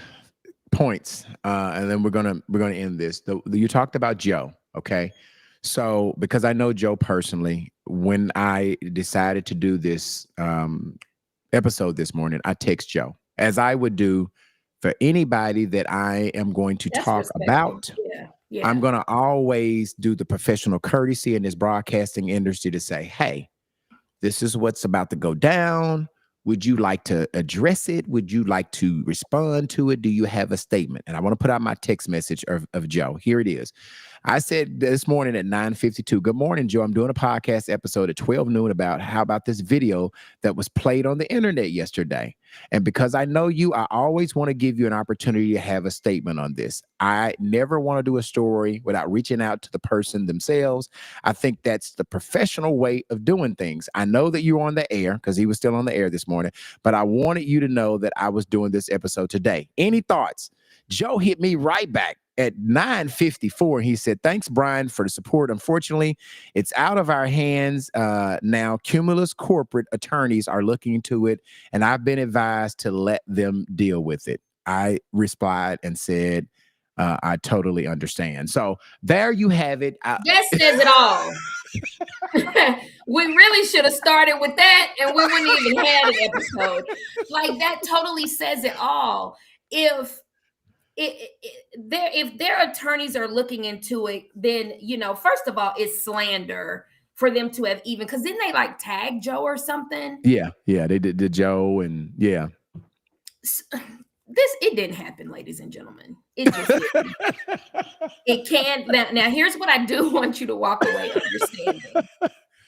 points, and then we're gonna end this. You talked about Joe, okay? So because I know Joe personally, when I decided to do this episode this morning, I text Joe, as I would do for anybody that I am going to talk about. Yeah. I'm going to always do the professional courtesy in this broadcasting industry to say, hey, this is what's about to go down. Would you like to address it? Would you like to respond to it? Do you have a statement? And I want to put out my text message of Joe. Here it is. I said this morning at 9:52, good morning, Joe. I'm doing a podcast episode at 12 noon about how about this video that was played on the internet yesterday. And because I know you, I always want to give you an opportunity to have a statement on this. I never want to do a story without reaching out to the person themselves. I think that's the professional way of doing things. I know that you're on the air because he was still on the air this morning, but I wanted you to know that I was doing this episode today. Any thoughts? Joe hit me right back at 9:54. He said, thanks, Brian, for the support. Unfortunately, it's out of our hands now. Cumulus corporate attorneys are looking into it, and I've been advised to let them deal with it. I replied and said, I totally understand. So there you have it. That says it all. We really should have started with that, and we wouldn't even had an episode. Like, that totally says it all. If their attorneys are looking into it, then, first of all, it's slander for them to have even, because didn't they like tag Joe or something? Yeah, they did Joe, and yeah. It didn't happen, ladies and gentlemen. It just didn't. It can. Now, here's what I do want you to walk away understanding.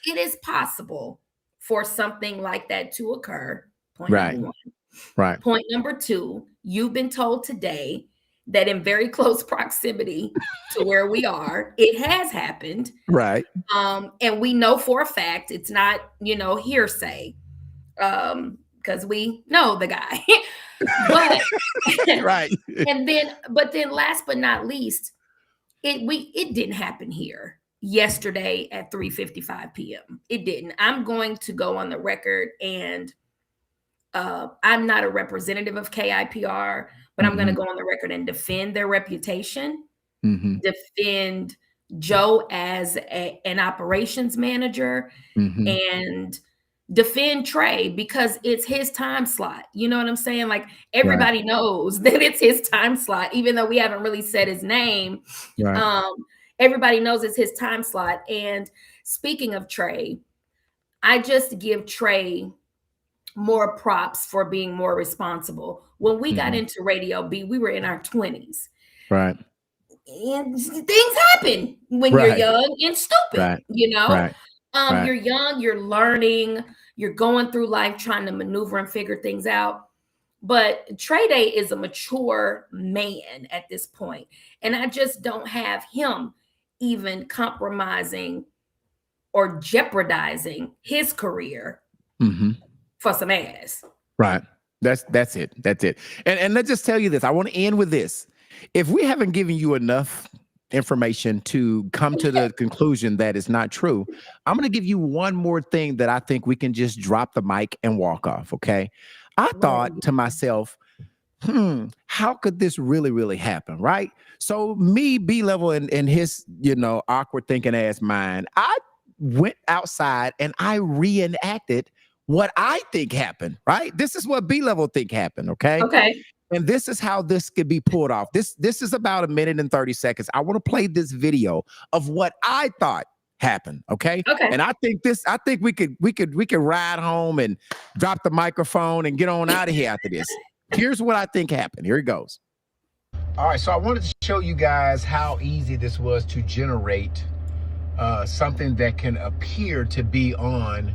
It is possible for something like that to occur. Point number one. Right. Point number two, you've been told today that in very close proximity to where we are, it has happened. Right. And we know for a fact it's not, hearsay. Because we know the guy. But right. But then last but not least, it didn't happen here yesterday at 3:55 p.m. It didn't. I'm going to go on the record, and I'm not a representative of KIPR, but I'm going to go on the record and defend their reputation, defend Joe as an operations manager, and defend Trey because it's his time slot. You know what I'm saying? Like, Right. everybody knows that it's his time slot, even though we haven't really said his name. Right. Everybody knows it's his time slot. And speaking of Trey, I just give Trey more props for being more responsible. When we got Mhm. into Radio B, we were in our 20s. Right. And things happen when you're Right. young and stupid, Right. you know? Right. Right. You're young, you're learning, you're going through life trying to maneuver and figure things out. But Trey Day is a mature man at this point, and I just don't have him even compromising or jeopardizing his career hmm for some ass. Right. That's it. That's it. And let's just tell you this. I want to end with this. If we haven't given you enough information to come to the conclusion that it's not true, I'm going to give you one more thing that I think we can just drop the mic and walk off. Okay. I thought to myself, how could this really, really happen? Right. So me, B-Level, and his, awkward thinking ass mind, I went outside and I reenacted what I think happened. Right. This is what B-Level think happened. Okay. Okay. And this is how this could be pulled off. This is about a minute and 30 seconds. I want to play this video of what I thought happened. Okay. Okay. And I think we could ride home and drop the microphone and get on out of here after this. Here's what I think happened. Here it goes. All right. So I wanted to show you guys how easy this was to generate something that can appear to be on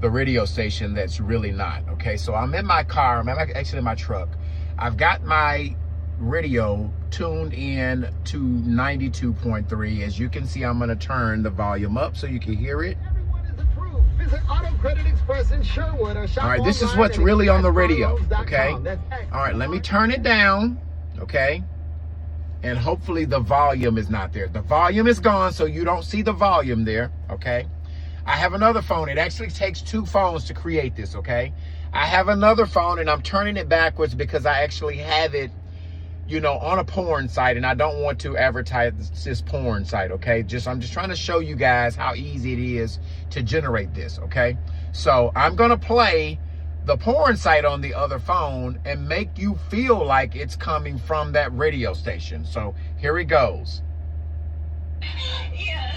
the radio station that's really not. Okay. So I'm in my car. I'm actually in my truck. I've got my radio tuned in to 92.3. As you can see, I'm going to turn the volume up so you can hear it. Everyone is approved. Visit Auto Credit Express in Sherwood or shop All right, this is online what's at really on the radio, expresscarloans.com. okay? That's All right, let me turn it down, okay? And hopefully the volume is not there. The volume is gone, so you don't see the volume there, okay? I have another phone. It actually takes two phones to create this, okay? I have another phone, and I'm turning it backwards because I actually have it, on a porn site, and I don't want to advertise this porn site, okay? I'm just trying to show you guys how easy it is to generate this, okay? So I'm going to play the porn site on the other phone and make you feel like it's coming from that radio station. So here it goes. Yes.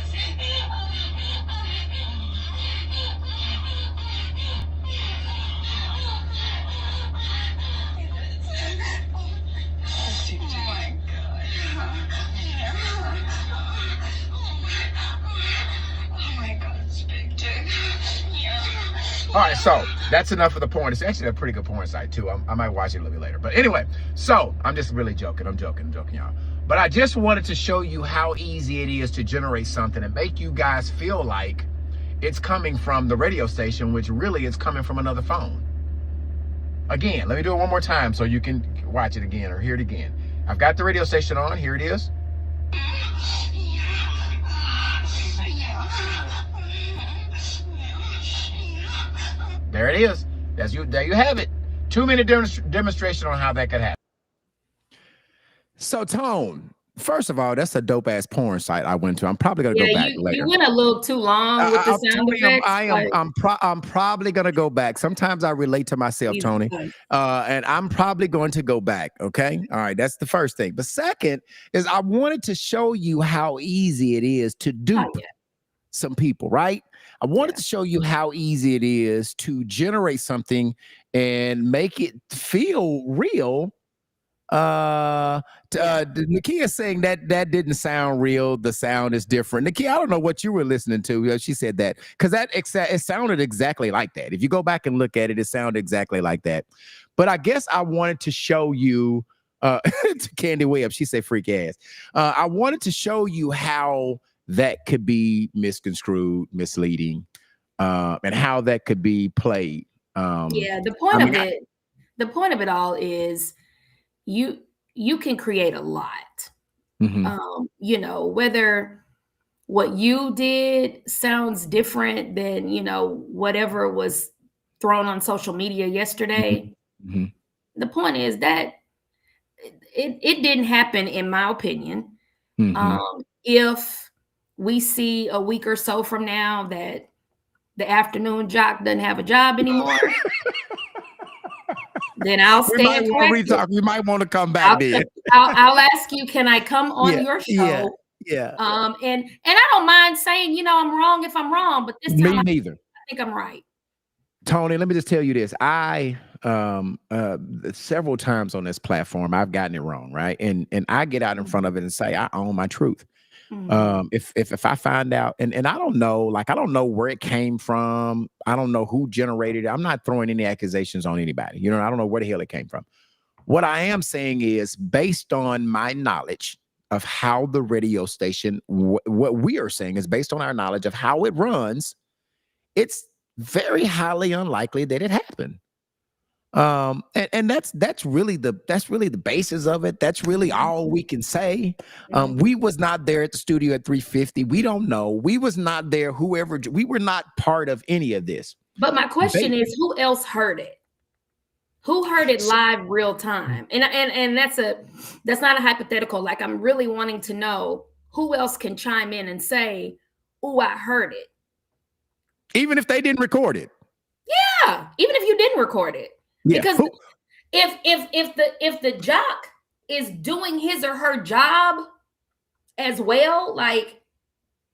Oh my God. Oh my God, it's big dick. Yeah. All right, so that's enough of the porn. It's actually a pretty good porn site too. I might watch it a little bit later. But anyway, so I'm just really joking. I'm joking, y'all. But I just wanted to show you how easy it is to generate something and make you guys feel like it's coming from the radio station, which really is coming from another phone. Again, let me do it one more time so you can watch it again or hear it again. I've got the radio station on. Here it is. There it is. There you have it. 2-minute demonstration on how that could happen. So, Tone, first of all, that's a dope ass porn site I went to. I'm probably gonna go back later. You went a little too long with the sound effects. I'm probably gonna go back. Sometimes I relate to myself, Tony, and I'm probably going to go back. Okay, all right. That's the first thing. The second is I wanted to show you how easy it is to dupe some people. Right. I wanted to show you how easy it is to generate something and make it feel real. Nakia saying that didn't sound real. The sound is different. Nakia, I don't know what you were listening to. She said that because it sounded exactly like that. If you go back and look at it, it sounded exactly like that. But I guess I wanted to show you to Candy Webb. She said freak ass. I wanted to show you how that could be misconstrued, misleading, and how that could be played. The point of it all is you can create a lot. Whether what you did sounds different than whatever was thrown on social media yesterday. The point is that it didn't happen, in my opinion. If we see a week or so from now that the afternoon jock doesn't have a job anymore, then I'll We might stand want to corrected. retalk. You might want to come back then. I'll ask you, can I come on Yeah, your yeah, show? yeah. And I don't mind saying, you know, I'm wrong if I'm wrong, but this time Me I neither. think I'm right. Tony, let me just tell you this. I several times on this platform I've gotten it wrong, right? And I get out in front of it and say I own my truth. Mhm. If I find out, and I don't know, like I don't know where it came from. I don't know who generated it. I'm not throwing any accusations on anybody. You know, I don't know where the hell it came from. What I am saying is based on my knowledge of how the radio station, what we are saying is based on our knowledge of how it runs, it's very highly unlikely that it happened. And that's really the basis of it. That's really all we can say. We was not there at the studio at 350. We don't know. We was not there. We were not part of any of this. But my question is, who else heard it? Who heard it live, real time? And that's not a hypothetical. Like, I'm really wanting to know who else can chime in and say, "Oh, I heard it." Even if they didn't record it. Yeah, even if you didn't record it. Yeah. Because if the jock is doing his or her job as well, like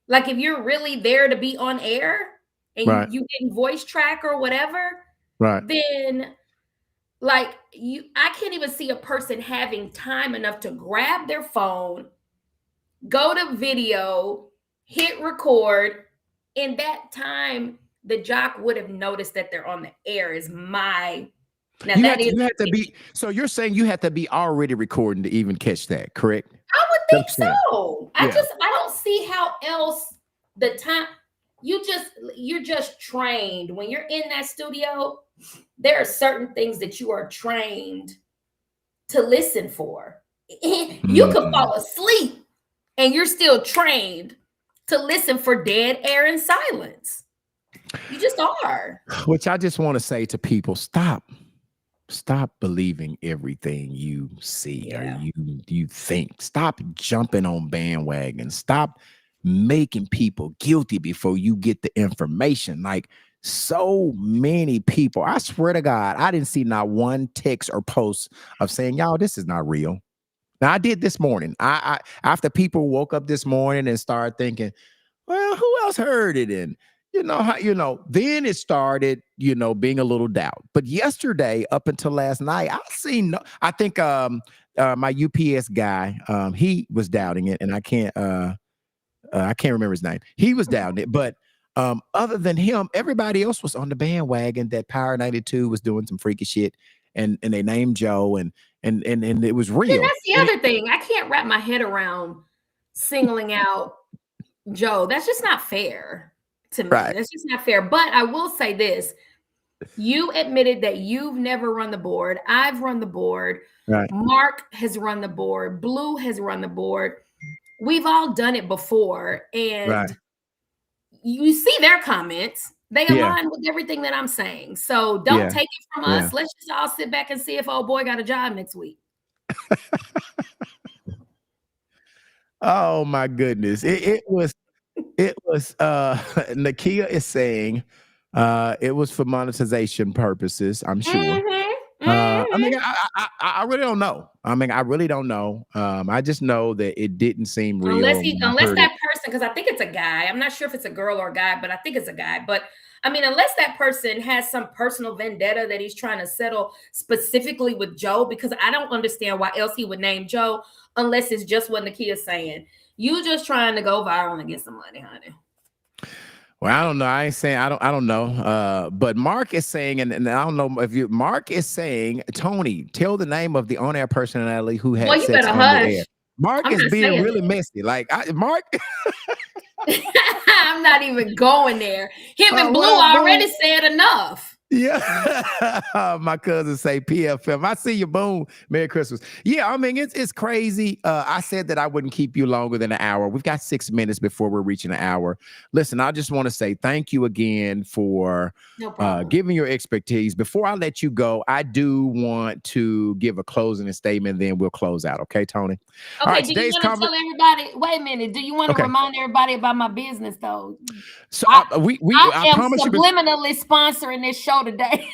if you're really there to be on air and Right. you getting voice track or whatever, Right. then like I can't even see a person having time enough to grab their phone, go to video, hit record. In that time, the jock would have noticed that they're on the air. Is my now You that had is to be. So you're saying you had to be already recording to even catch that, correct? I would think That's fair. so. Yeah. I don't see how else the time you're just trained when you're in that studio. There are certain things that you are trained to listen for. You could fall asleep and you're still trained to listen for dead air and silence. You just are. Which I just want to say to people, stop believing everything you see Yeah. or you think. Stop jumping on bandwagons. Stop making people guilty before you get the information. Like so many people, I swear to God, I didn't see not one text or post of saying, y'all, this is not real. Now I did this morning. I after people woke up this morning and started thinking, well, who else heard it? And then it started, being a little doubt. But yesterday, up until last night, I think my UPS guy, he was doubting it, and I can't remember his name. He was doubting it, but other than him, everybody else was on the bandwagon that Power 92 was doing some freaky shit, and they named Joe, and it was real. And that's the other thing. I can't wrap my head around singling out Joe. That's just not fair to me. Right. That's just not fair. But I will say this. You admitted that you've never run the board. I've run the board. Right. Mark has run the board. Blue has run the board. We've all done it before. And Right. you see their comments. They Yeah. align with everything that I'm saying. So don't Yeah. take it from us. Let's just all sit back and see if old boy got a job next week. Oh my goodness. It was Nakia is saying it was for monetization purposes, I'm sure. I mean, I really don't know. I really don't know. I just know that it didn't seem real. Unless that person, because I think it's a guy. I'm not sure if it's a girl or a guy, but I think it's a guy. But I mean, unless that person has some personal vendetta that he's trying to settle specifically with Joe, because I don't understand why else he would name Joe unless it's just what Nakia's saying. You just trying to go viral and get some money, honey. Well, I don't know. I ain't saying I don't know. But Mark is saying, and I don't know if Mark is saying, Tony, tell the name of the on-air personality who had you sex better on hush. the air. Mark I'm is not being saying really that. messy. Like Mark. I'm not even going there. Him and Blue What up, Blue? already said enough. Yeah. My cousin say PFM. I see you. Boom. Merry Christmas. Yeah, I mean, it's crazy. I said that I wouldn't keep you longer than an hour. We've got 6 minutes before we're reaching an hour. Listen, I just want to say thank you again for No problem. giving your expertise. Before I let you go, I do want to give a closing statement, then we'll close out. Okay, Tony? All Okay, right, do you today's want to tell everybody? Wait a minute. Do you want to Okay. remind everybody about my business though? So I I am promise you. subliminally sponsoring this show today.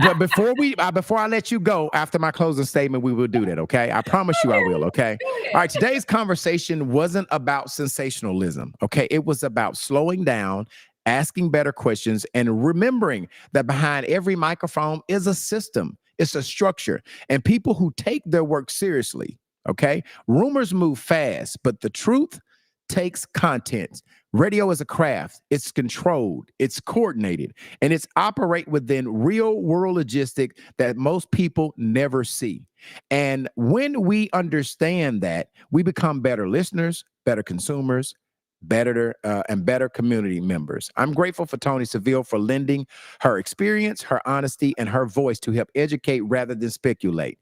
But before I let you go, after my closing statement, we will do that. Okay, I promise you I will. Okay. All right. Today's conversation wasn't about sensationalism. Okay, it was about slowing down, asking better questions, and remembering that behind every microphone is a system. It's a structure, and people who take their work seriously. Okay, rumors move fast, but the truth takes content. Radio is a craft. It's controlled, it's coordinated, and it's operate within real world logistic that most people never see. And when we understand that, we become better listeners, better consumers, better community members. I'm grateful for Tony Seville for lending her experience, her honesty, and her voice to help educate rather than speculate.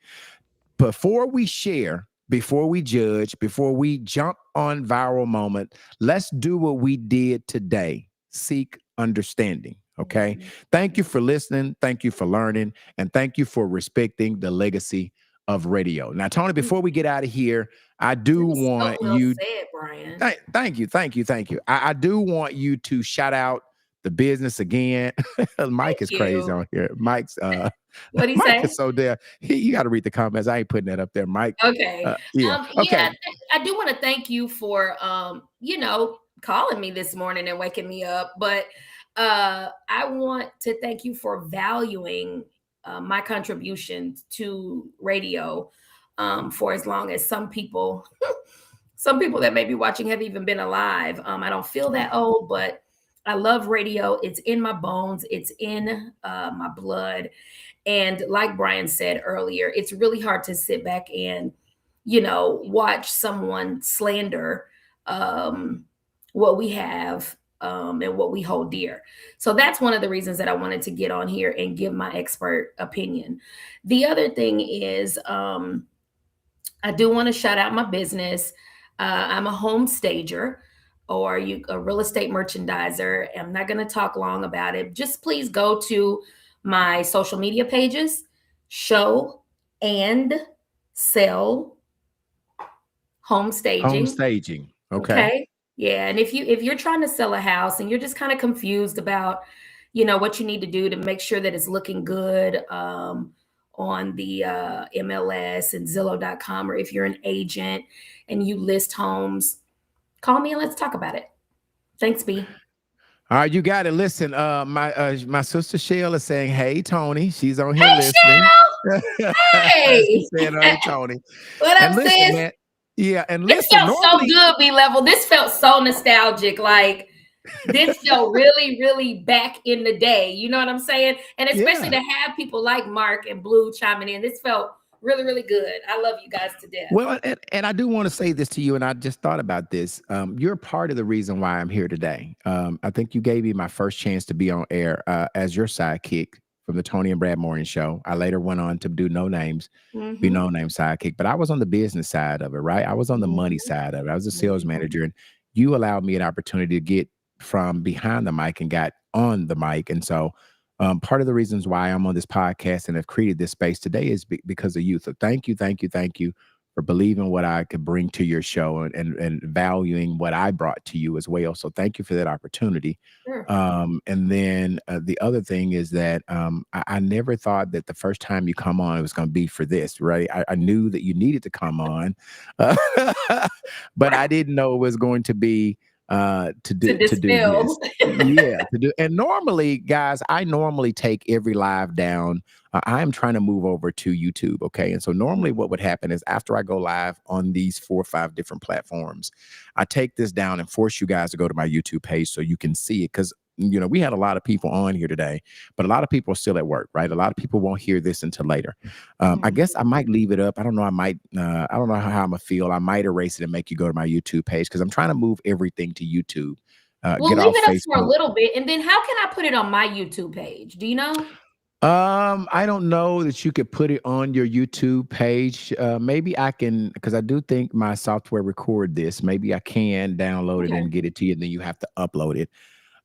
Before we share, before we judge, before we jump on viral moment, let's do what we did today. Seek understanding. Okay. Thank you for listening. Thank you for learning. And thank you for respecting the legacy of radio. Now, Tony, before we get out of here, I do want you. Said, Brian. Thank you. I do want you to shout out the business again. Mike is crazy on here. Mike's what he Mike say? is so there. You got to read the comments. I ain't putting that up there, Mike. Okay. Okay. I do want to thank you for calling me this morning and waking me up. But I want to thank you for valuing my contributions to radio for as long as some people that may be watching have even been alive. I don't feel that old, but I love radio. It's in my bones. It's in my blood. And like Brian said earlier, it's really hard to sit back and, watch someone slander what we have and what we hold dear. So that's one of the reasons that I wanted to get on here and give my expert opinion. The other thing is I do want to shout out my business. I'm a home stager or a real estate merchandiser. I'm not going to talk long about it. Just please go to my social media pages, show and sell home staging. Home staging. Okay. Yeah. And if you're trying to sell a house and you're just kind of confused about, what you need to do to make sure that it's looking good on the MLS and Zillow.com, or if you're an agent and you list homes, call me and let's talk about it. Thanks, B. All right, you got it. Listen, my sister Shell is saying, "Hey, Tony." She's on here listening. Hey, she said, "Hey, Tony." What up, sis? Man, yeah, and this listen, felt so good, B Level. This felt so nostalgic. Like this felt really, really back in the day. You know what I'm saying? And especially to have people like Mark and Blue chiming in. This felt really, really good. I love you guys to death. Well, and I do want to say this to you, and I just thought about this. You're part of the reason why I'm here today. I think you gave me my first chance to be on air as your sidekick from the Tony and Brad Morning Show. I later went on to do No Names, be No Name sidekick, but I was on the business side of it, right? I was on the money side of it. I was a sales manager, and you allowed me an opportunity to get from behind the mic and got on the mic. And so part of the reasons why I'm on this podcast and have created this space today is because of you. So thank you for believing what I could bring to your show and valuing what I brought to you as well. So thank you for that opportunity. Sure. And then the other thing is that I never thought that the first time you come on, it was going to be for this, right? I knew that you needed to come on, but I didn't know it was going to be to do this. Yeah, to do. And normally, guys, I normally take every live down. I am trying to move over to YouTube. Okay. And so normally what would happen is after I go live on these 4 or 5 different platforms, I take this down and force you guys to go to my YouTube page so you can see it. Because we had a lot of people on here today, but a lot of people are still at work, right? A lot of people won't hear this until later. I guess I might leave it up. I don't know. I don't know how I'm gonna feel. I might erase it and make you go to my YouTube page because I'm trying to move everything to YouTube. We'll leave it up for a little bit, and then how can I put it on my YouTube page? Do you know? I don't know that you could put it on your YouTube page. Maybe I can, because I do think my software record this. Maybe I can download it Okay. and get it to you, and then you have to upload it.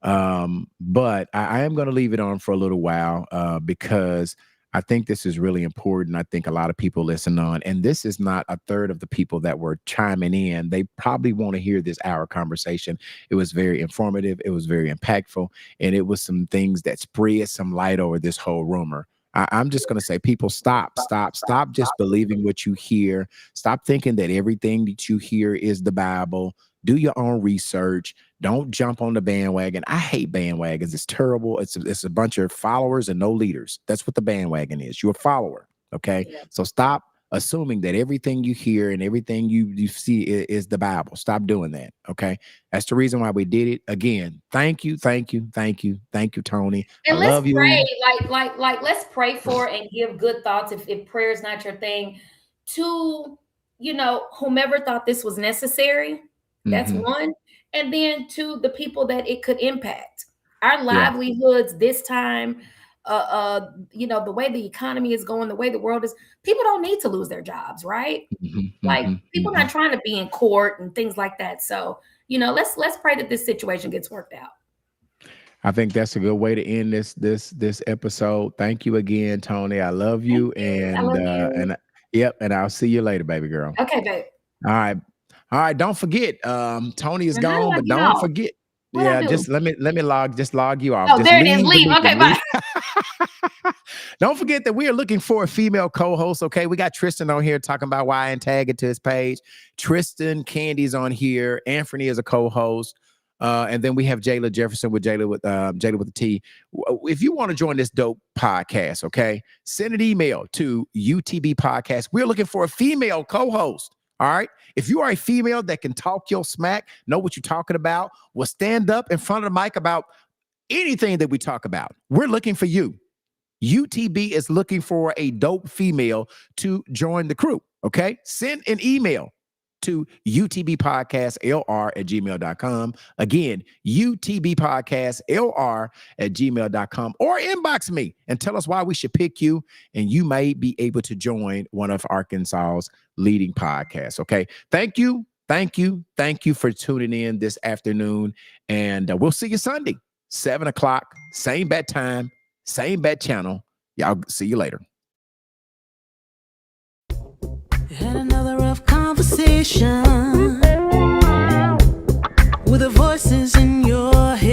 But I am going to leave it on for a little while because I think this is really important. I think a lot of people listen on, and this is not a third of the people that were chiming in. They probably want to hear this hour conversation. It was very informative. It was very impactful, and it was some things that spread some light over this whole rumor. I'm just going to say, people, stop just believing what you hear. Stop thinking that everything that you hear is the Bible. Do your own research. Don't jump on the bandwagon. I hate bandwagons. It's terrible. It's a bunch of followers and no leaders. That's what the bandwagon is. You're a follower. Okay. Yeah. So stop assuming that everything you hear and everything you see is the Bible. Stop doing that. Okay. That's the reason why we did it. Again, thank you, Tony. And I let's love you. pray, like let's pray for and give good thoughts if prayer is not your thing to, whomever thought this was necessary. That's Mhm. one. And then to the people that it could impact. Our Yeah. livelihoods this time, the way the economy is going, the way the world is, people don't need to lose their jobs, right? Mhm, Like mhm, people mhm. not trying to be in court and things like that. So, let's pray that this situation gets worked out. I think that's a good way to end this episode. Thank you again, Tony. I love Thank you, you. I and love you. yep, and I'll see you later, baby girl. Okay, babe. All right, all right. Don't forget, Tony is And how do gone, I but get don't off? forget. What I Yeah, do? just let me log you off. Oh, Just there it is. leave the Leave. meeting. Okay, bye. Don't forget that we are looking for a female co-host. Okay, we got Tristan on here talking about why and tag it to his page. Tristan, Candy's on here. Anthony is a co-host. And then we have Jayla Jefferson with Jayla with the T. If you want to join this dope podcast, okay, send an email to UTB Podcast. We're looking for a female co-host. All right. If you are a female that can talk your smack, know what you're talking about, will stand up in front of the mic about anything that we talk about, we're looking for you. UTB is looking for a dope female to join the crew. Okay. Send an email to utbpodcastlr@gmail.com. Again, utbpodcastlr@gmail.com, or inbox me and tell us why we should pick you, and you may be able to join one of Arkansas's leading podcasts. Okay. Thank you for tuning in this afternoon, and we'll see you Sunday, 7:00, same bat time, same bat channel. Y'all see you later. Had another rough conversation with the voices in your head.